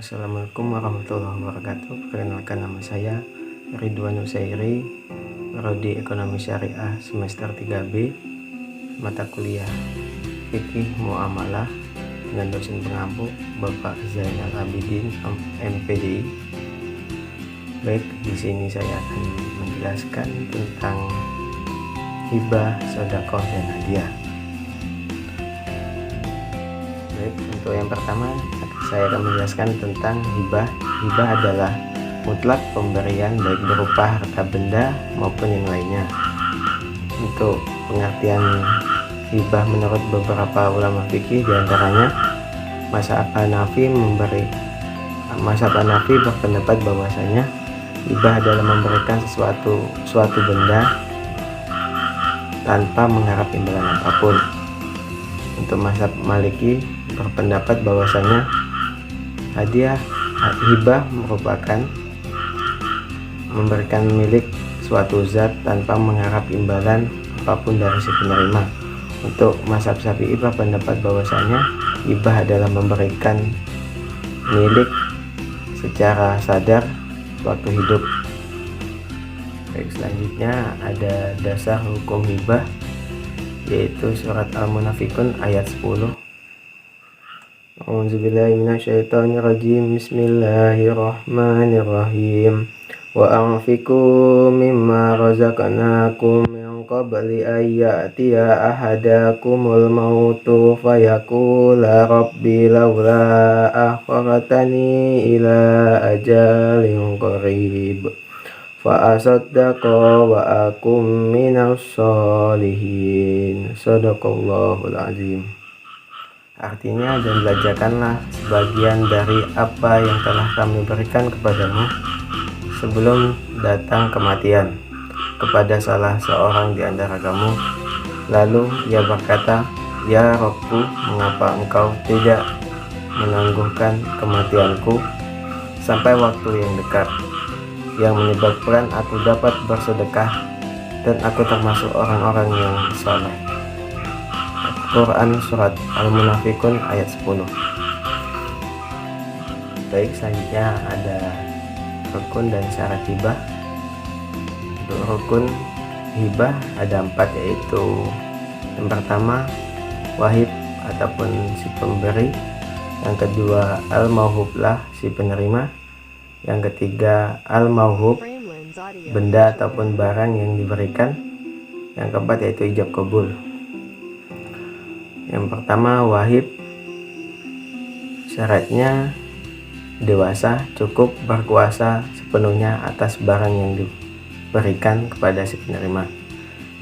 Assalamualaikum warahmatullahi wabarakatuh. Perkenalkan, nama saya Ridwan Nusairi, Prodi Ekonomi Syariah semester 3B, mata kuliah Fikih Muamalah dengan dosen pengampu Bapak Zainal Abidin MPDI. Baik, di sini saya akan menjelaskan tentang hibah, sedekah, dan hadiah. Baik, untuk yang pertama saya akan menjelaskan tentang hibah. Hibah adalah mutlak pemberian baik berupa harta benda maupun yang lainnya. Untuk pengertian hibah menurut beberapa ulama fikih, diantaranya Mazhab Hanafi berpendapat bahwasanya hibah adalah memberikan suatu benda tanpa mengharap imbalan apapun. Untuk mazhab Maliki berpendapat bahwasanya hibah merupakan memberikan milik suatu zat tanpa mengharap imbalan apapun dari si penerima. Untuk mazhab Syafi'i berpendapat bahwasanya hibah adalah memberikan milik secara sadar waktu hidup. Baik, selanjutnya ada dasar hukum hibah, yaitu surat Al-Munafikun ayat 10. A'udzubillahi minasyaitonirrajim. Bismillahirrahmanirrahim. Wa anfiqu mimma razaqnakum min qabli an ya'tiya ahadakumul mautu fayaqula rabbi laula akhartani ila ajalin qarib fa asaddaqa wa akum minas sholihin. Shadaqallahul azim. Artinya, dan belajarkanlah sebagian dari apa yang telah kami berikan kepadamu sebelum datang kematian kepada salah seorang di antara kamu. Lalu ia berkata, "Ya Rabbku, mengapa engkau tidak menangguhkan kematianku sampai waktu yang dekat, yang menyebabkan aku dapat bersedekah dan aku termasuk orang-orang yang saleh." Quran surat Al-Munafikun ayat 10. Baik, selanjutnya ada rukun dan syarat hibah. Untuk rukun hibah ada 4, yaitu yang pertama wahib ataupun si pemberi, yang kedua al-mauhublah si penerima, yang ketiga al-mauhub benda ataupun barang yang diberikan, yang keempat yaitu ijab kabul. Yang pertama wahib, syaratnya dewasa, cukup berkuasa sepenuhnya atas barang yang diberikan kepada si penerima.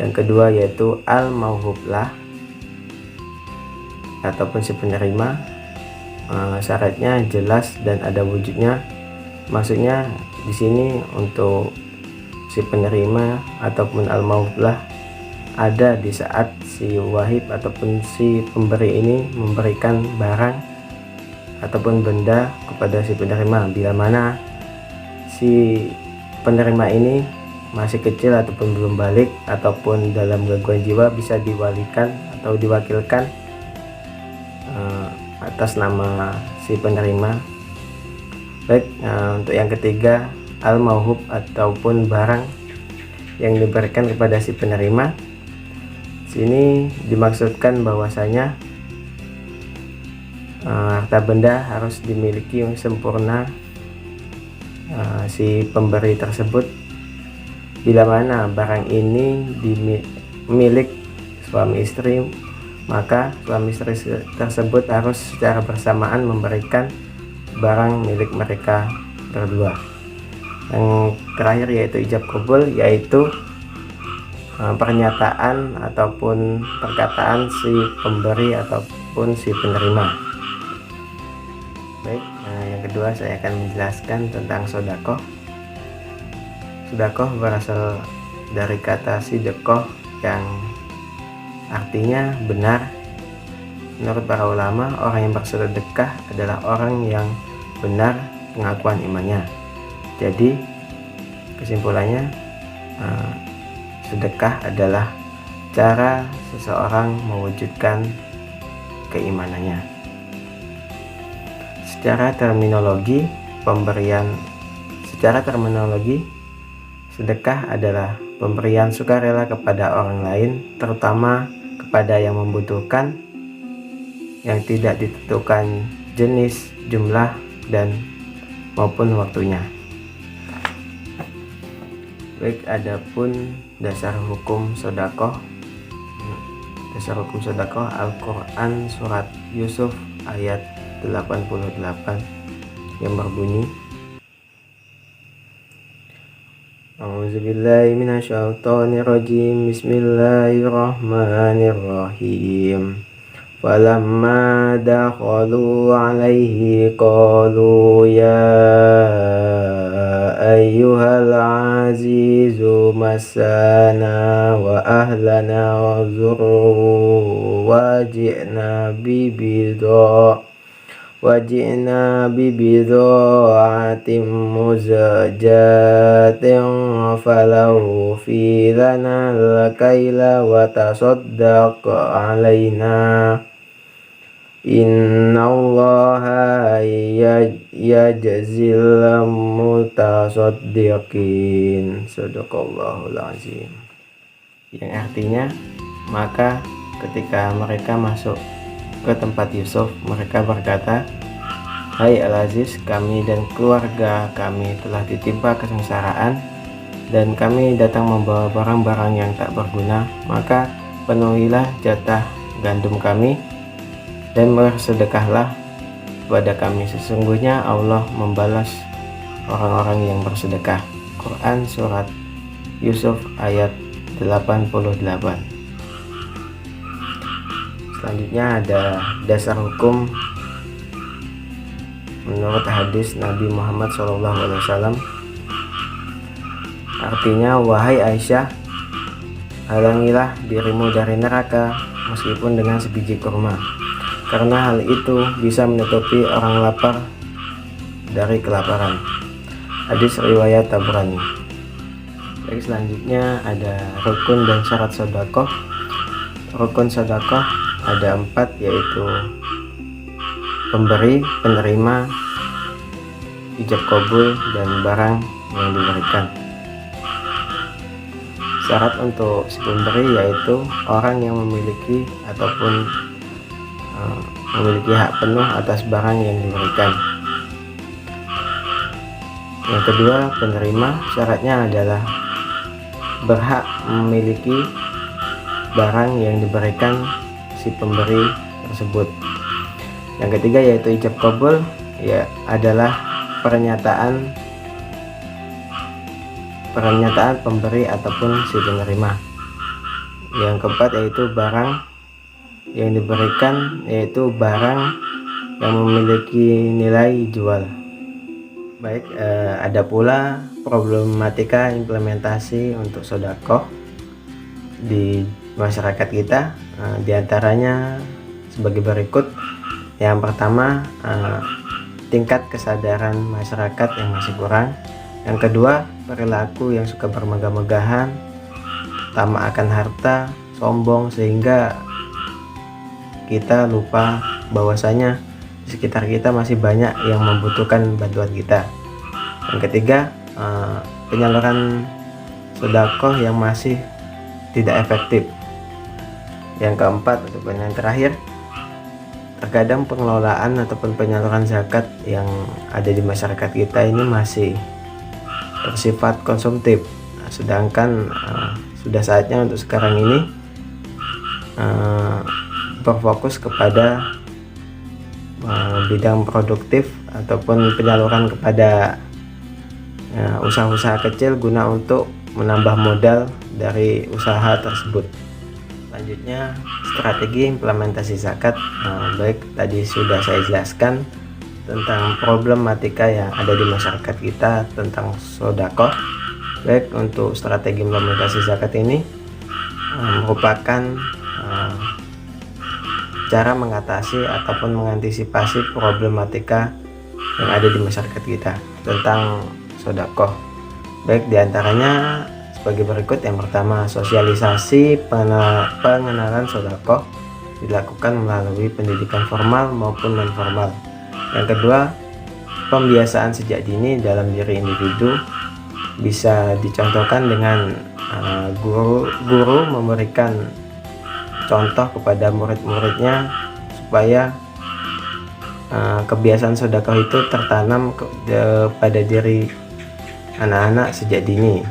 Yang kedua yaitu al-mauhublah ataupun si penerima, syaratnya jelas dan ada wujudnya. Maksudnya di sini untuk si penerima ataupun al-mauhublah ada di saat si wahib ataupun si pemberi ini memberikan barang ataupun benda kepada si penerima, bila mana si penerima ini masih kecil ataupun belum balik ataupun dalam gangguan jiwa, bisa diwalikan atau diwakilkan atas nama si penerima. Baik, untuk yang ketiga al-mauhub ataupun barang yang diberikan kepada si penerima. Sini dimaksudkan bahwasanya harta benda harus dimiliki yang sempurna si pemberi tersebut. Bila mana barang ini milik suami istri, maka suami istri tersebut harus secara bersamaan memberikan barang milik mereka berdua. Yang terakhir yaitu ijab kabul, yaitu pernyataan ataupun perkataan si pemberi ataupun si penerima. Baik, yang kedua saya akan menjelaskan tentang sedekah. Sedekah berasal dari kata sidqah yang artinya benar. Menurut para ulama, orang yang bersedekah adalah orang yang benar pengakuan imannya. Jadi kesimpulannya, sedekah adalah cara seseorang mewujudkan keimanannya. Secara terminologi sedekah adalah pemberian sukarela kepada orang lain, terutama kepada yang membutuhkan, yang tidak ditentukan jenis, jumlah, dan maupun waktunya. Baik, adapun dasar hukum sedekah. Dasar hukum sedekah Al-Quran surat Yusuf ayat 88 yang berbunyi, A'udzubillahi minasyaitonirrajim. Bismillahirrahmanirrahim. Falamma dakhalu alaihi qalu ya ayyuhal azizu massana wa ahlana wazurru waji'na bibidha'atin muzjatin falau fi lana lakaila wa tasaddaq alaina innallaha yajzil mutasaddiqin. Sadaqallahul azim. Yang artinya, maka ketika mereka masuk ke tempat Yusuf, mereka berkata, Hai Al-Aziz, kami dan keluarga kami telah ditimpa kesengsaraan dan kami datang membawa barang-barang yang tak berguna, maka penuhilah jatah gandum kami dan bersedekahlah kepada kami, sesungguhnya Allah membalas orang-orang yang bersedekah. Quran surat Yusuf ayat 88. Selanjutnya ada dasar hukum menurut hadis Nabi Muhammad SAW. Artinya, wahai Aisyah, halangilah dirimu dari neraka meskipun dengan sebiji kurma, karena hal itu bisa menutupi orang lapar dari kelaparan. Hadis riwayat Tabrani. Baik, selanjutnya ada rukun dan syarat sedekah. Rukun sedekah ada 4, yaitu pemberi, penerima, ijab kabul, dan barang yang diberikan. Syarat untuk si pemberi yaitu orang yang memiliki ataupun memiliki hak penuh atas barang yang diberikan. Yang kedua, penerima, syaratnya adalah berhak memiliki barang yang diberikan si pemberi tersebut. Yang ketiga yaitu ijab kabul, ya adalah pernyataan pemberi ataupun si penerima. Yang keempat yaitu barang yang diberikan, yaitu barang yang memiliki nilai jual. Baik, ada pula problematika implementasi untuk sedekah di masyarakat kita, di antaranya sebagai berikut. Yang pertama, tingkat kesadaran masyarakat yang masih kurang. Yang kedua, perilaku yang suka bermegah-megahan, tamak akan harta, sombong, sehingga kita lupa bahwasanya di sekitar kita masih banyak yang membutuhkan bantuan kita. Yang ketiga, penyaluran sedekah yang masih tidak efektif. Yang keempat ataupun yang terakhir, terkadang pengelolaan ataupun penyaluran zakat yang ada di masyarakat kita ini masih bersifat konsumtif, sedangkan sudah saatnya untuk sekarang ini berfokus kepada bidang produktif ataupun penyaluran kepada usaha-usaha kecil guna untuk menambah modal dari usaha tersebut. Selanjutnya, strategi implementasi zakat. Baik, tadi sudah saya jelaskan tentang problematika yang ada di masyarakat kita tentang sedekah. Baik, untuk strategi implementasi zakat ini merupakan cara mengatasi ataupun mengantisipasi problematika yang ada di masyarakat kita tentang sedekah. Baik, diantaranya sebagai berikut. Yang pertama, sosialisasi pengenalan sedekah dilakukan melalui pendidikan formal maupun non formal. Yang kedua, pembiasaan sejak dini dalam diri individu bisa dicontohkan dengan guru memberikan contoh kepada murid-muridnya supaya kebiasaan sedekah itu tertanam pada diri anak-anak sejak dini.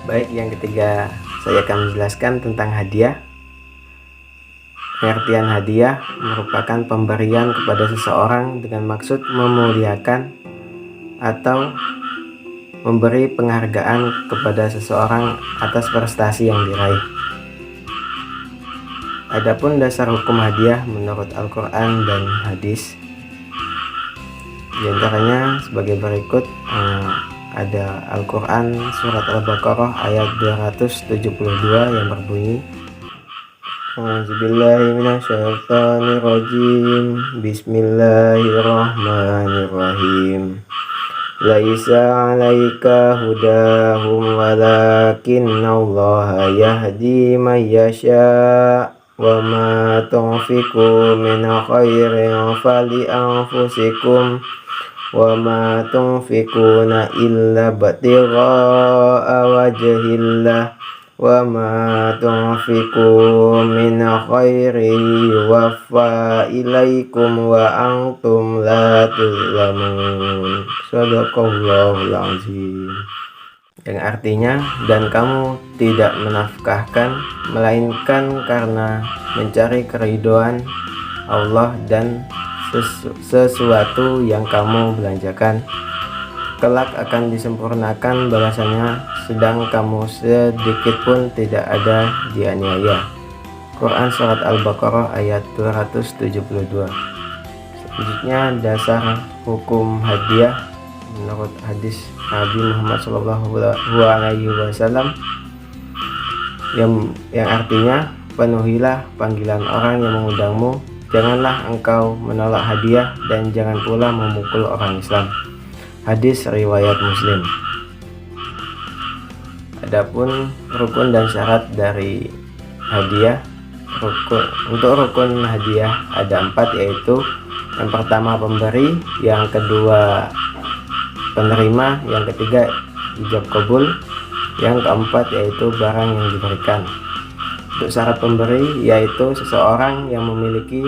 Baik, yang ketiga saya akan menjelaskan tentang hadiah. Pengertian hadiah merupakan pemberian kepada seseorang dengan maksud memuliakan atau memberi penghargaan kepada seseorang atas prestasi yang diraih. Adapun dasar hukum hadiah menurut Al-Quran dan hadis, diantaranya sebagai berikut. Ada Al-Quran surat Al-Baqarah ayat 272 yang berbunyi, A'udzubillahiminasyaitonirrajim, Bismillahirrahmanirrahim. Laisa 'alaika hudahum walakinnallaha yahdi man yasha' wa ma tunfiqu min khairin fali anfusikum wa ma tunfiquna illa batigha'a wajhillah wa ma tunfiqu min khairin yuwaffa ilaikum wa antum la tuzlamun. Shadaqallahul azim. Yang artinya, dan kamu tidak menafkahkan melainkan karena mencari keridhaan Allah, dan sesuatu yang kamu belanjakan kelak akan disempurnakan balasannya, sedang kamu sedikit pun tidak ada dianiaya. Quran surat Al-Baqarah ayat 272. Selanjutnya, dasar hukum hadiah menurut hadis Nabi Muhammad SAW yang artinya, penuhilah panggilan orang yang mengundangmu, janganlah engkau menolak hadiah, dan jangan pula memukul orang Islam. Hadis riwayat Muslim. Adapun rukun dan syarat dari hadiah, untuk rukun hadiah ada 4, yaitu yang pertama pemberi, yang kedua penerima, yang ketiga ijab kabul, yang keempat yaitu barang yang diberikan. Untuk syarat pemberi, yaitu seseorang yang memiliki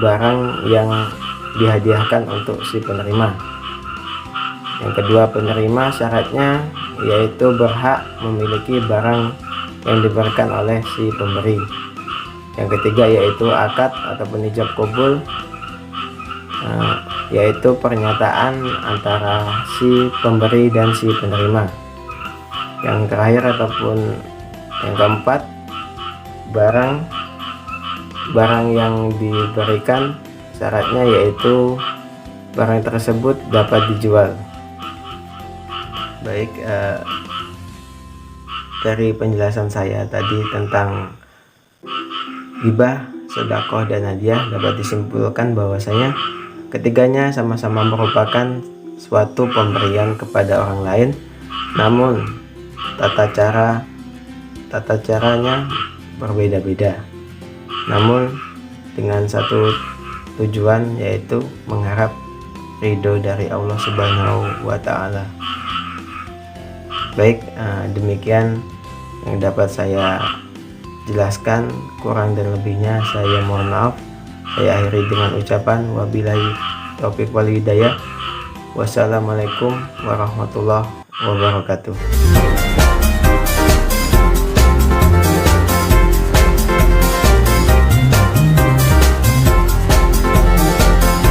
barang yang dihadiahkan untuk si penerima. Yang kedua penerima, syaratnya yaitu berhak memiliki barang yang diberikan oleh si pemberi. Yang ketiga yaitu akad ataupun ijab kabul, yaitu pernyataan antara si pemberi dan si penerima. Yang terakhir ataupun yang keempat, barang yang diberikan, syaratnya yaitu barang tersebut dapat dijual. Baik, dari penjelasan saya tadi tentang hibah, sedekah, dan hadiah, dapat disimpulkan bahwasanya ketiganya sama-sama merupakan suatu pemberian kepada orang lain, namun tata caranya berbeda-beda, namun dengan satu tujuan, yaitu mengharap ridho dari Allah Subhanahu wa Ta'ala. Baik, demikian yang dapat saya jelaskan. Kurang dan lebihnya saya mohon maaf. Saya akhiri dengan ucapan wabillahi taufiq wal hidayah. Wassalamualaikum warahmatullahi wabarakatuh.